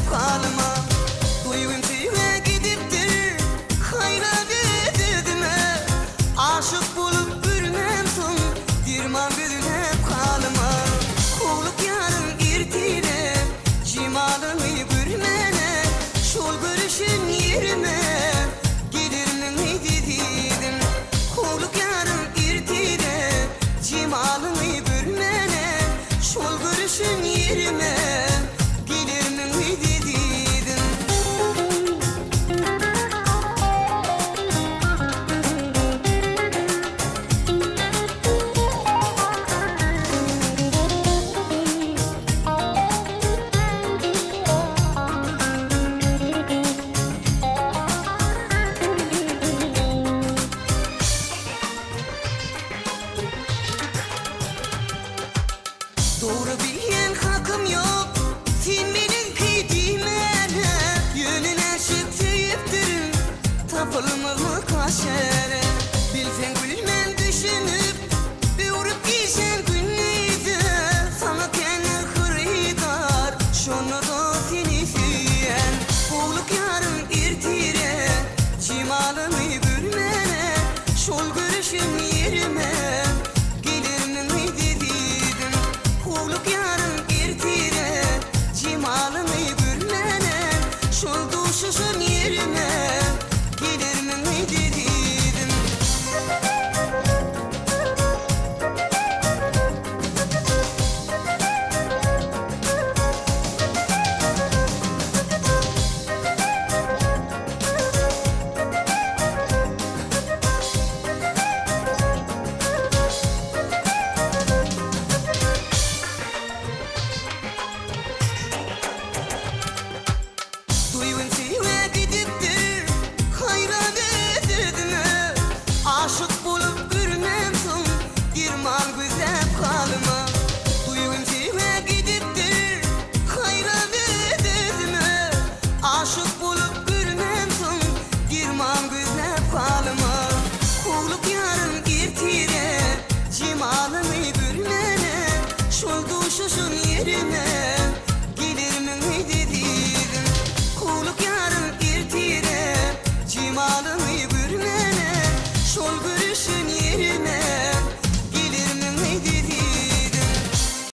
hep halıma. Duygun tüyüme gidiptir hayra dedime. Aşık bulup bürünem son dirman bürün hep halıma. Kuluk yarım irtire cimalını bürmene. Şol görüşün yerime gelir mi dedim. Kuluk yarım irtire cimalını bürmene. Şol görüşün yerime gelir mi dedim. Doğru bilyen hakkım yok. Sen benim kıydimene. Yönüne şıktıyıptırım tapılmaz mı kaşere. Bilsen gülmen düşünüp bir uğrup giysen günlüydü. Sana kendi hırıydar şunu da seni süyen. Oğluk yarım irtire cimalını bürmene. Şol görüşün yerime gelir mi dedim. Kuluk yarım irtire cimalını bürmene. Şol duşuşun yerime gelir mi dedim. Duygun